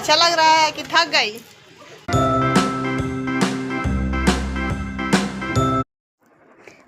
अच्छा लग रहा है कि थक गई?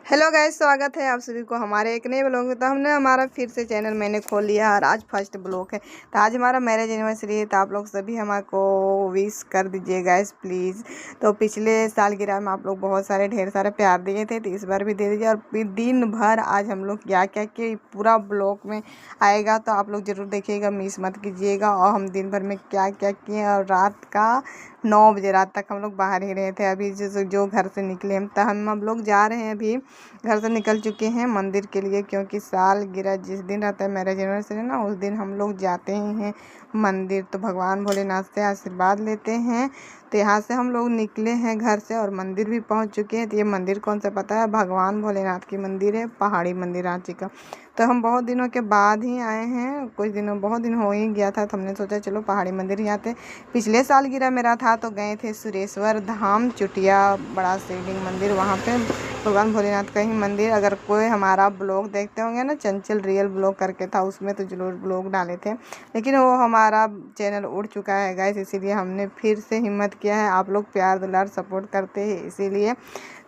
हेलो गाइस, स्वागत है आप सभी को हमारे एक नए ब्लॉग में। तो हमने हमारा फिर से चैनल मैंने खोल लिया और आज फर्स्ट ब्लॉग है। तो आज हमारा मैरिज एनिवर्सरी है, तो आप लोग सभी हमारे को विश कर दीजिए गाइस प्लीज़। तो पिछले सालगिरह में आप लोग बहुत सारे ढेर सारे प्यार दिए थे, तो इस बार भी दे दीजिए। और दिन भर आज हम लोग क्या क्या किए पूरा ब्लॉग में आएगा, तो आप लोग ज़रूर देखिएगा, मिस मत कीजिएगा। और हम दिन भर में क्या क्या किए, और रात का 9 बजे रात तक हम लोग बाहर ही रहे थे। अभी जो घर से निकले हम, तो हम लोग जा रहे हैं, अभी घर से निकल चुके हैं मंदिर के लिए, क्योंकि सालगिरह जिस दिन रहता है मैरिज एनिवर्सरी ना, उस दिन हम लोग जाते ही हैं मंदिर। तो भगवान भोलेनाथ से आशीर्वाद लेते हैं। तो यहाँ से हम लोग निकले हैं घर से और मंदिर भी पहुँच चुके हैं। तो ये मंदिर कौन सा पता है? भगवान भोलेनाथ की मंदिर है, पहाड़ी मंदिर रांची का। तो हम बहुत दिनों के बाद ही आए हैं, बहुत दिन हो ही गया था, तो हमने सोचा चलो पहाड़ी मंदिर ही आते। पिछले सालगिरह मेरा था तो गए थे सुरेश्वर धाम, चुटिया बड़ा शिवलिंग मंदिर, वहाँ पे भगवान भोलेनाथ का ही मंदिर। अगर कोई हमारा ब्लॉग देखते होंगे ना, चंचल रियल ब्लॉग करके था, उसमें तो जरूर ब्लॉग डाले थे, लेकिन वो हमारा चैनल उड़ चुका है गाइस, इसीलिए हमने फिर से हिम्मत किया है। आप लोग प्यार दुलार सपोर्ट करते हैं, इसीलिए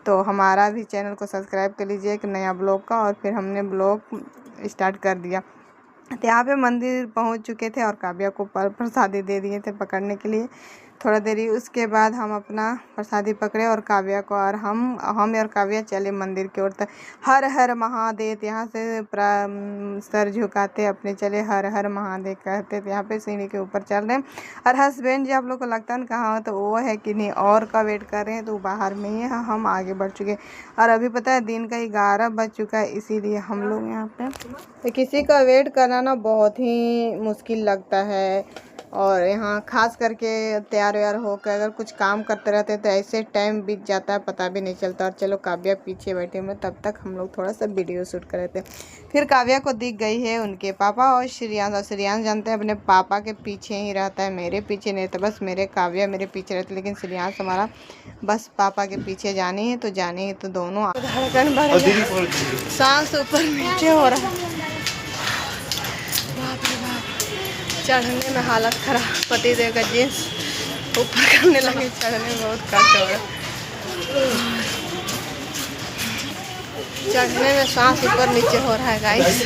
तो हमारा भी चैनल को सब्सक्राइब कर लीजिए एक नया ब्लॉग का। और फिर हमने ब्लॉग स्टार्ट कर दिया। तो यहाँ पे मंदिर पहुँच चुके थे और काव्या को प्रसादी दे दिए थे पकड़ने के लिए थोड़ा देरी। उसके बाद हम अपना प्रसादी पकड़े और काव्या को, और हम और काव्या चले मंदिर की ओर। तक हर हर महादेव, यहाँ से सर झुकाते अपने चले, हर हर महादेव कहते थे। यहाँ पे सीढ़ी के ऊपर चल रहे हैं। और हस्बैंड जी आप लोग को लगता है कहाँ हो, तो वो है कि नहीं और का वेट कर रहे हैं, तो बाहर में ही है, हम आगे बढ़ चुके। और अभी पता है दिन का 11 बज चुका है, इसीलिए हम लोग यहाँ पे, तो किसी का वेट करना ना बहुत ही मुश्किल लगता है। और यहाँ खास करके तैयार व्यार होकर अगर कुछ काम करते रहते हैं तो ऐसे टाइम बीत जाता है, पता भी नहीं चलता। और चलो काव्या पीछे बैठे हुए, तब तक हम लोग थोड़ा सा वीडियो शूट कर रहे थे। फिर काव्या को दिख गई है उनके पापा और श्रेयांश। और श्रेयांश जानते हैं अपने पापा के पीछे ही रहता है, मेरे पीछे नहीं। तो बस काव्या मेरे पीछे रहती, लेकिन श्रेयांश हमारा बस पापा के पीछे जानी है तो जानी है। तो दोनों धड़कन भर सांस ऊपर नीचे हो रहा है। चढ़ने में हालत खराब, पति देव का जींस ऊपर करने लगे, चढ़ने में बहुत कष्ट हो रहा है। चढ़ने में सांस ऊपर नीचे हो रहा है गाइस,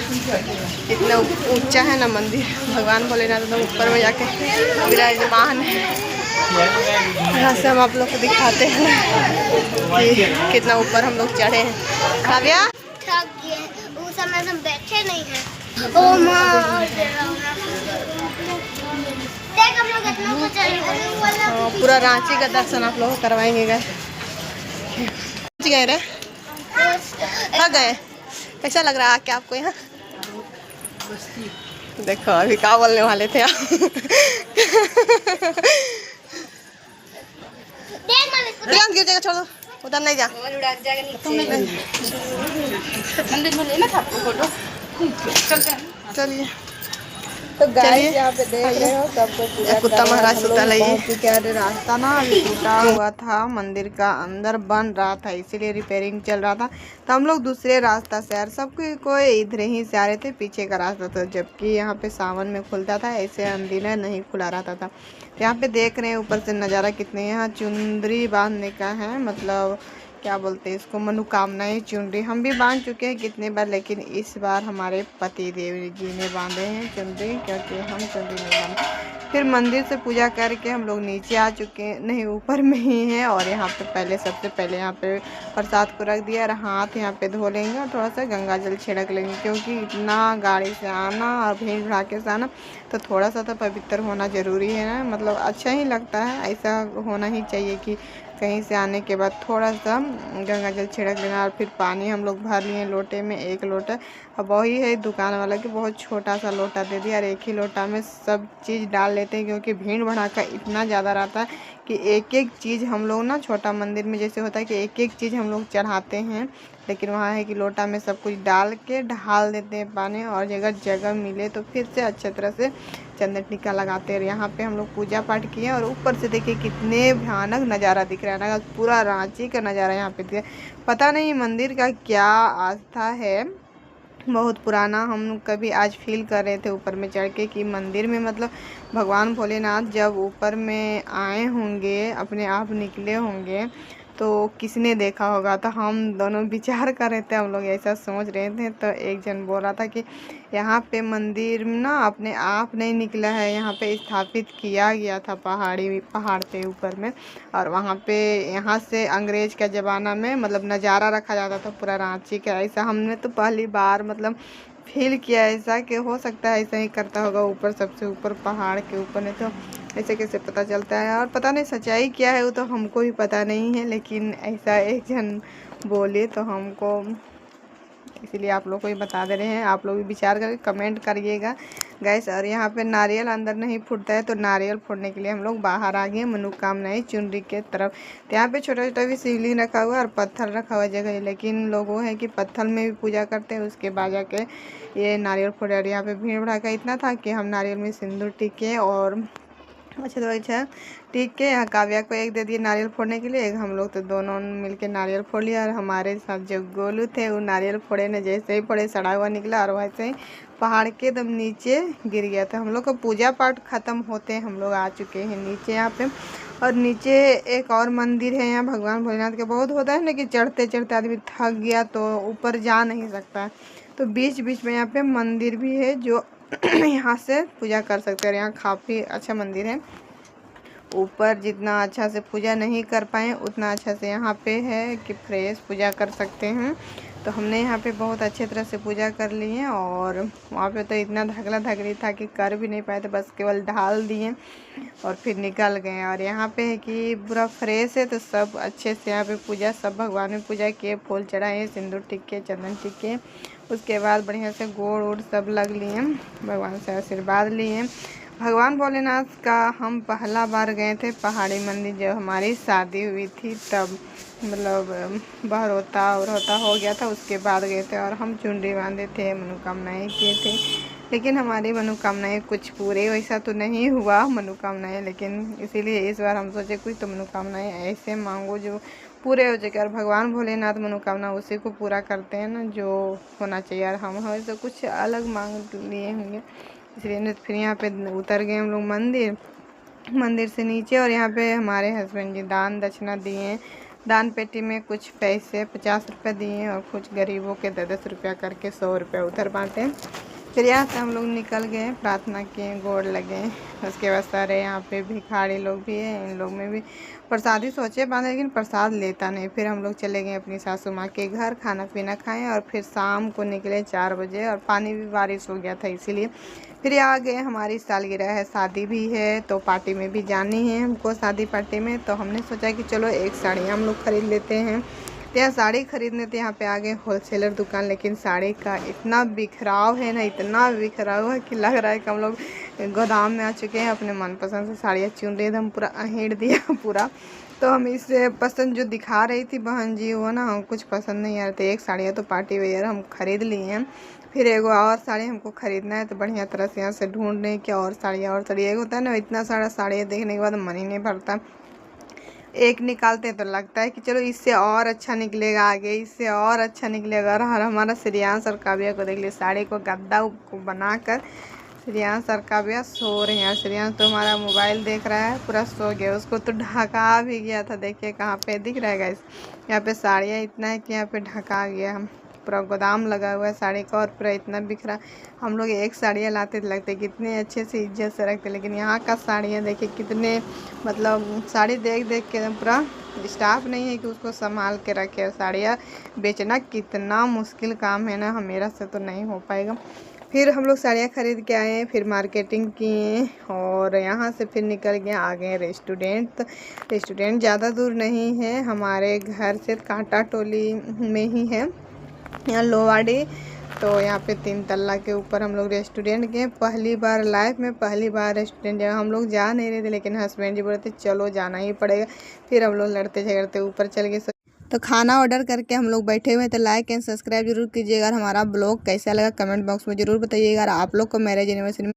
इतना ऊंचा है ना मंदिर। भगवान भोलेनाथ तो ऊपर में जाके विराजमान है। यहाँ से हम आप लोग को दिखाते हैं कि कितना ऊपर हम लोग चढ़े हैं। काव्या थक गए, उस समय हम बैठे नहीं हैं। ओ माँ देख हम लोग इतना ऊपर चढ़े। पूरा रांची का दर्शन आप लोग को करवाएंगे गए। गए रे थक गए, कैसा लग रहा है क्या आपको यहाँ? देखो अभी क्या बोलने वाले थे आप? गिर जाएगा, छोड़ो उधर नहीं जा। चलिए तो गाइस यहाँ पे देख रहे हो सबको कुत्ता महाराज सुता रास्ता ना अभी टूटा हुआ था, मंदिर का अंदर बन रहा था, इसीलिए रिपेयरिंग चल रहा था। तो हम लोग दूसरे रास्ता से, यार सबको कोई इधर ही से आ रहे थे, पीछे का रास्ता था, जबकि यहाँ पे सावन में खुलता था, ऐसे अंदर नहीं खुला रहता था। यहाँ पे देख रहे हैं ऊपर से नज़ारा कितने, यहाँ चुंदरी बांधने का है, मतलब क्या बोलते हैं इसको, मनोकामनाएं चुनरी। हम भी बांध चुके हैं कितने बार, लेकिन इस बार हमारे पति देव जी ने बांधे हैं चुनरी, क्योंकि हम चुनरी नहीं बांधे। फिर मंदिर से पूजा करके हम लोग नीचे आ चुके हैं, नहीं ऊपर में ही हैं। और यहाँ पे सबसे पहले यहाँ पे प्रसाद को रख दिया और हाथ यहाँ पे धो लेंगे और थोड़ा सा गंगा जल छिड़क लेंगे, क्योंकि इतना गाड़ी से आना और भीड़ भड़ाके से आना, तो थोड़ा सा तो पवित्र होना ज़रूरी है ना, मतलब अच्छा ही लगता है, ऐसा होना ही चाहिए कि कहीं से आने के बाद थोड़ा सा गंगा जल छिड़क लेना। और फिर पानी हम लोग भर लिए लोटे में, 1 लोटा। अब वही है दुकान वाला कि बहुत छोटा सा लोटा दे दिया, और एक ही लोटा में सब चीज़ डाल लेते हैं, क्योंकि भीड़ भड़ाका इतना ज़्यादा रहता है कि एक एक चीज़ हम लोग ना, छोटा मंदिर में जैसे होता है कि एक एक चीज़ हम लोग चढ़ाते हैं, लेकिन वहाँ है कि लोटा में सब कुछ डाल के ढाल देते हैं पानी, और अगर जगह मिले तो फिर से अच्छे तरह से चंदन टीका लगाते हैं। यहाँ पे हम लोग पूजा पाठ किए, और ऊपर से देखिए कितने भयानक नज़ारा दिख रहा है ना, पूरा रांची का नज़ारा यहाँ पे दिख। पता नहीं मंदिर का क्या आस्था है, बहुत पुराना हम कभी आज फील कर रहे थे ऊपर में चढ़ के कि मंदिर में मतलब भगवान भोलेनाथ जब ऊपर में आए होंगे, अपने आप निकले होंगे तो किसने देखा होगा। तो हम दोनों विचार कर रहे थे, हम लोग ऐसा सोच रहे थे। तो एक जन बोल रहा था कि यहाँ पे मंदिर ना अपने आप नहीं निकला है, यहाँ पे स्थापित किया गया था पहाड़ पे ऊपर में। और वहाँ पे यहाँ से अंग्रेज का ज़माना में मतलब नज़ारा रखा जाता था पूरा रांची का। ऐसा हमने तो पहली बार मतलब फील किया ऐसा कि हो सकता है ऐसा ही करता होगा ऊपर, सबसे ऊपर पहाड़ के ऊपर। नहीं तो ऐसे कैसे पता चलता है। और पता नहीं सच्चाई क्या है वो तो हमको भी पता नहीं है, लेकिन ऐसा एक जन बोले तो हमको, इसीलिए आप लोग को ही बता दे रहे हैं। आप लोग भी विचार करके कमेंट करिएगा गैस। और यहाँ पे नारियल अंदर नहीं फूटता है, तो नारियल फोड़ने के लिए हम लोग बाहर आ गए मनोकामनाएं चुनरी के तरफ। तो यहाँ पे छोटा छोटा भी शिवलिंग रखा हुआ है और पत्थर रखा हुआ जगह, लेकिन लोग वो है कि पत्थर में भी पूजा करते हैं, उसके बाद जाके ये नारियल फोड़े। और यहाँ पे भीड़ भड़ाका इतना था कि हम नारियल में सिंदूर टिके और अच्छा ठीक है। यहाँ काव्या को एक दे दिए नारियल फोड़ने के लिए, एक हम लोग तो दोनों मिलके नारियल फोड़ लिया। और हमारे साथ जो गोलू थे वो नारियल फोड़े ने जैसे ही फोड़े सड़ा हुआ निकला और वैसे ही पहाड़ के एकदम नीचे गिर गया था। हम लोग का पूजा पाठ खत्म होते हम लोग आ चुके हैं नीचे यहाँ पे। और नीचे एक और मंदिर है, यहाँ भगवान भोलेनाथ का बहुत होता है ना कि चढ़ते चढ़ते आदमी थक गया तो ऊपर जा नहीं सकता, तो बीच बीच में यहाँ पे मंदिर भी है जो यहाँ से पूजा कर सकते हैं। और यहाँ काफ़ी अच्छा मंदिर है। ऊपर जितना अच्छा से पूजा नहीं कर पाए उतना अच्छा से यहाँ पे है कि फ्रेश पूजा कर सकते हैं। तो हमने यहाँ पे बहुत अच्छे तरह से पूजा कर ली है। और वहाँ पे तो इतना धगला धगड़ी था कि कर भी नहीं पाए थे, बस केवल ढाल दिए और फिर निकल गए। और यहाँ पे है कि पूरा फ्रेश है, तो सब अच्छे से यहाँ पे पूजा, सब भगवान में पूजा किए, फूल चढ़ाए, सिंदूर टिके, चंदन टिके। उसके बाद बढ़िया से गोड़ वोड़ सब लग लिए, भगवान से आशीर्वाद लिए। भगवान भोलेनाथ का हम पहला बार गए थे पहाड़ी मंदिर जब हमारी शादी हुई थी, तब मतलब बहरोता उरहोता हो गया था, उसके बाद गए थे। और हम चुनरी बांधे थे, मनोकामनाएं किए थे, लेकिन हमारी मनोकामनाएं कुछ पूरे वैसा तो नहीं हुआ मनोकामनाएं। लेकिन इसीलिए इस बार हम सोचे कुछ तो मनोकामनाएं ऐसे मांगो जो पूरे हो जाए। और भगवान भोलेनाथ मनोकामना उसी को पूरा करते हैं ना जो होना चाहिए। और हम हो तो कुछ अलग मांग लिए होंगे, इसलिए फिर यहाँ पे उतर गए हम लोग मंदिर से नीचे। और यहाँ पे हमारे हस्बैंड जी दान दक्षिणा दिए, दान पेटी में कुछ पैसे 50 रुपये दिए और कुछ गरीबों के 10 रुपया करके 100 रुपया उधर बांटे। फिर यहाँ से हम लोग निकल गए, प्रार्थना किए, गोड़ लगे। उसके बाद सारे यहाँ पे भिखारी लोग भी हैं, इन लोग में भी प्रसादी सोचे बांधे, लेकिन प्रसाद लेता नहीं। फिर हम लोग चले गए अपनी सासू माँ के घर, खाना पीना खाएं और फिर शाम को निकले 4 बजे। और पानी भी बारिश हो गया था इसीलिए फिर आ गए। हमारी सालगिरह है, शादी भी है, तो पार्टी में भी जानी है हमको, शादी पार्टी में। तो हमने सोचा कि चलो एक साड़ी हम लोग ख़रीद लेते हैं। तो यहाँ साड़ी खरीदने तो यहाँ पे आ गए होलसेलर दुकान, लेकिन साड़ी का इतना बिखराव है ना, इतना बिखराव है कि लग रहा है कि हम लोग गोदाम में आ चुके हैं। अपने मनपसंद से साड़ियाँ चुन रहे थे, हम पूरा अहेड़ दिया पूरा। तो हम इससे पसंद जो दिखा रही थी बहन जी वो ना हम कुछ पसंद नहीं आ रहे थे। एक साड़ियाँ तो पार्टी वेयर हम खरीद लिए हैं, फिर एगो और साड़ी हमको ख़रीदना है। तो बढ़िया तरह से यहाँ से ढूंढ रहे हैं कि और साड़ियाँ एक होता है ना, इतना सारा साड़ियाँ देखने के बाद मन ही नहीं भरता। एक निकालते हैं तो लगता है कि चलो इससे और अच्छा निकलेगा आगे, इससे और अच्छा निकलेगा। और हमारा श्रेयांश और काव्या को देख लिया, साड़ी को गद्दा को बनाकर श्रेयांश और काव्या सो रहे हैं। श्रेयांश तो हमारा मोबाइल देख रहा है, पूरा सो गया, उसको तो ढका भी गया था। देखिए कहाँ पे दिख रहा है गाइस, यहाँ पे साड़ियाँ इतना है कि यहाँ पे ढका गया, पूरा गोदाम लगा हुआ है साड़ी का। और पूरा इतना बिखरा, हम लोग एक साड़ियाँ लाते लगते कितने अच्छे से इज्जत से रखते, लेकिन यहाँ का साड़ियाँ देखिए कितने मतलब साड़ी देख देख के पूरा स्टाफ नहीं है कि उसको संभाल के रखे। साड़ियाँ बेचना कितना मुश्किल काम है ना, मेरा से तो नहीं हो पाएगा। फिर हम लोग साड़ियाँ खरीद के आए, फिर मार्केटिंग किए और यहाँ से फिर निकल गए, आ गए रेस्टोरेंट। रेस्टोरेंट ज़्यादा दूर नहीं है, हमारे घर से कांटा टोली में ही है, यहाँ लोवाड़ी। तो यहाँ पे 3 तल्ला के ऊपर हम लोग रेस्टोरेंट गए। पहली बार लाइफ में पहली बार रेस्टोरेंट जगह हम लोग जा नहीं रहे थे, लेकिन हस्बैंड जी बोले थे चलो जाना ही पड़ेगा। फिर हम लोग लड़ते झगड़ते ऊपर चल गए। तो खाना ऑर्डर करके हम लोग बैठे हुए, तो लाइक एंड सब्सक्राइब जरूर कीजिएगा। हमारा ब्लॉग कैसा लगा कमेंट बॉक्स में ज़रूर बताइएगा। आप लोग को मैरिज एनिवर्सरी